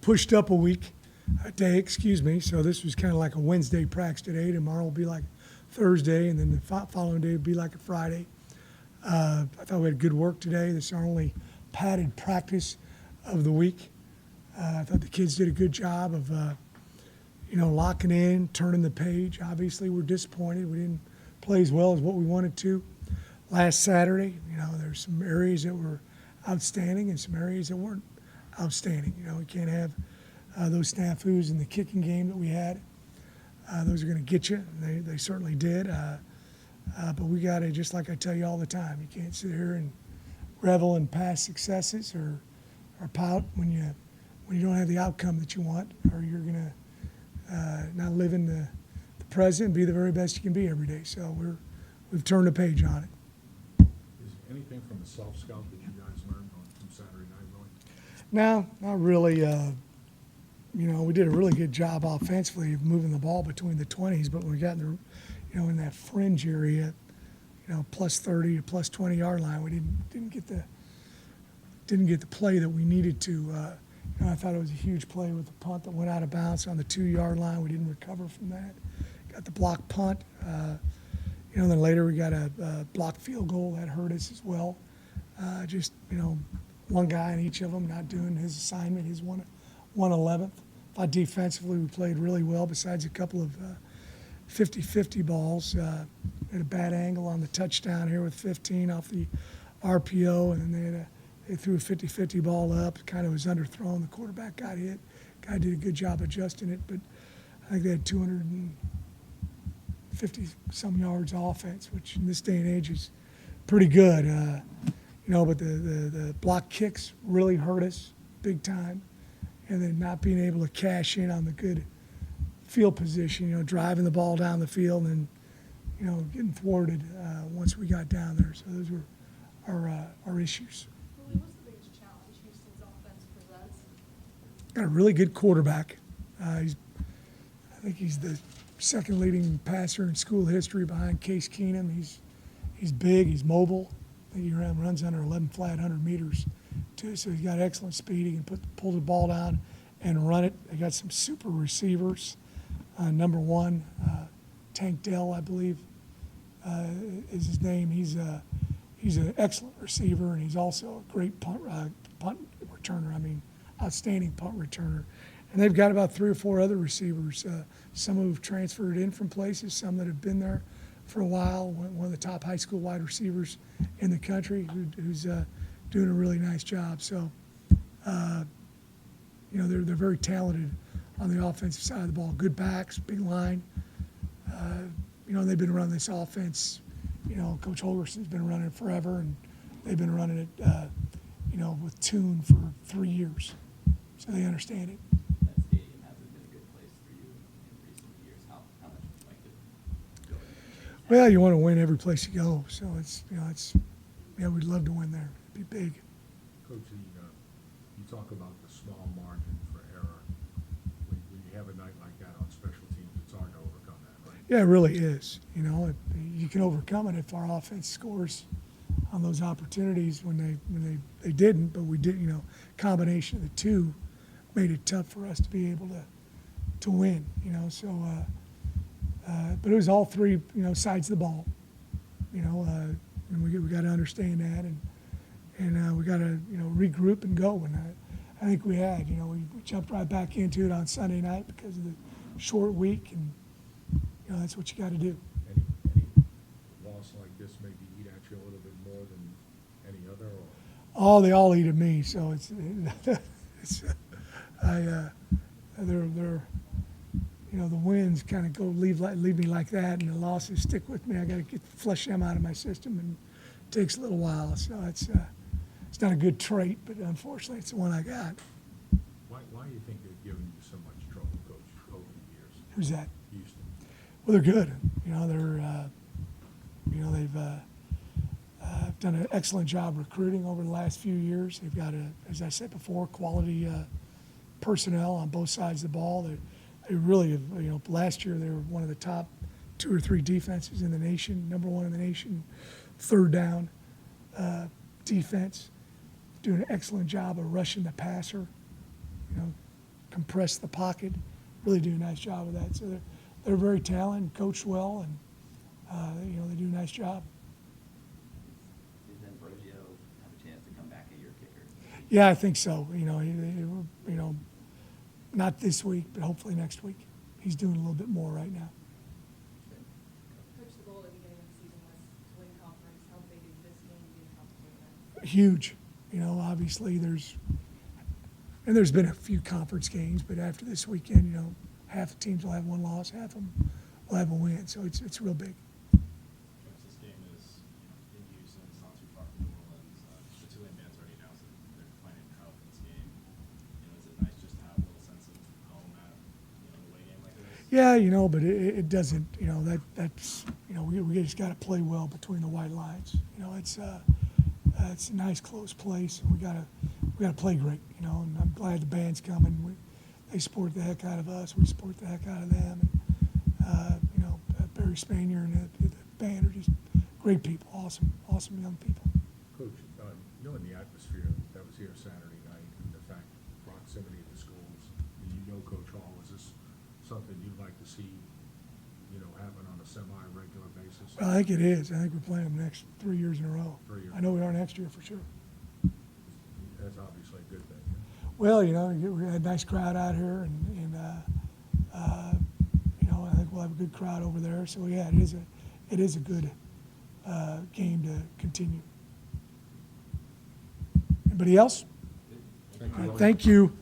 pushed up a day, excuse me. So this was kind of like a Wednesday practice today. Tomorrow will be like Thursday, and then the following day will be like a Friday. I thought we had good work today. This is our only padded practice of the week. I thought the kids did a good job of, locking in, turning the page. Obviously, we're disappointed. We didn't play as well as what we wanted to last Saturday. There's some areas that were outstanding and some areas that weren't outstanding. We can't have those snafus in the kicking game that we had. Those are going to get you. They certainly did. But we got to, just like I tell you all the time, you can't sit here and revel in past successes or pout when you don't have the outcome that you want, or you're going to not live in the present and be the very best you can be every day. So we've turned a page on it. Is there anything from the self-scout that you guys learned from Saturday night, really? No, not really. We did a really good job offensively of moving the ball between the 20s, but when we got in in that fringe area, plus 30 to plus 20 yard line, we didn't get the play that we needed to. I thought it was a huge play with the punt that went out of bounds on the 2 yard line. We didn't recover from that. Got the block punt. Then later we got a block field goal that hurt us as well. One guy in each of them not doing his assignment, his 111th. Thought defensively we played really well, besides a couple of 50-50 balls. Had a bad angle on the touchdown here with 15 off the RPO, and then they threw a 50-50 ball up. Kind of was underthrown. The quarterback got hit. Guy did a good job adjusting it, but I think they had 250-some yards offense, which in this day and age is pretty good. But the block kicks really hurt us big time. And then not being able to cash in on the good field position, driving the ball down the field and, getting thwarted once we got down there. So those were our issues. Willie, what's the biggest challenge Houston's offense presents? Got a really good quarterback. I think he's the second leading passer in school history behind Case Keenum. He's big, he's mobile. I think he runs under 11 flat 100 meters. Too, so he's got excellent speed. He can pull the ball down and run it. They got some super receivers. Number one, Tank Dell, I believe, is his name. He's an excellent receiver, and he's also a great punt returner. Outstanding punt returner. And they've got about 3 or 4 other receivers. Some who've transferred in from places, some that have been there for a while. One of the top high school wide receivers in the country, who's doing a really nice job. So, they're very talented on the offensive side of the ball. Good backs, big line. They've been running this offense. Coach Holgerson's been running it forever, and they've been running it, with tune for 3 years. So they understand it. That stadium hasn't been a good place for you in recent years. How much would you like to go there? Well, you want to win every place you go. So we'd love to win there. It'd be big. Coach, you talk about the small margin for error. When you have a night like that on special teams, it's hard to overcome that, right? Yeah, it really is. You can overcome it if our offense scores on those opportunities when they didn't, but we did. Combination of the two made it tough for us to be able to win. But it was all three sides of the ball. And we got to understand that, and we got to regroup and go. And I think we had. We jumped right back into it on Sunday night because of the short week, and that's what you got to do. Any loss like this maybe eat at you a little bit more than any other? Or? Oh, they all eat at me. So the wins kind of go leave me like that, and the losses stick with me. I got to flush them out of my system, and it takes a little while. So it's not a good trait, but unfortunately, it's the one I got. Why do you think they've given you so much trouble, Coach, over the years? Who's that? Houston. Well, they're good. They've done an excellent job recruiting over the last few years. They've got, as I said before, quality personnel on both sides of the ball. They really have, last year they were one of the top 2 or 3 defenses in the nation, number 1 in the nation, third down defense, doing an excellent job of rushing the passer. compress the pocket, really do a nice job of that. So they're very talented, coached well, and, they do a nice job. Did then Brogio have a chance to come back at your kicker? Yeah, I think so. Not this week, but hopefully next week. He's doing a little bit more right now. Coach, the goal at the beginning of the season was to win conference. How big is this game being complicated? Huge. Obviously there's been a few conference games, but after this weekend, half the teams will have one loss, half of them will have a win. So it's real big. This game is in Houston, it's not too far from New Orleans. The Tulane band's already announced that they're playing in Carlton's game. Is it nice just to have a little sense of home at an away game like this? Yeah, but it doesn't. That's we just got to play well between the white lines. It's a nice close place, and we gotta play great. And I'm glad the band's coming. They support the heck out of us. We support the heck out of them. And Barry Spanier and the band are just great people, awesome young people. Coach, knowing the atmosphere that was here Saturday night and the fact proximity to schools, and Coach Hall, is this something you'd like to see, happen on a semi-regular basis? Well, I think it is. I think we're playing them next 3 years in a row. 3 years. I know we are next year for sure. That's obviously a good thing. Well, we had a nice crowd out here, and I think we'll have a good crowd over there. So yeah, it is a good game to continue. Anybody else? Thank All you. right, thank you.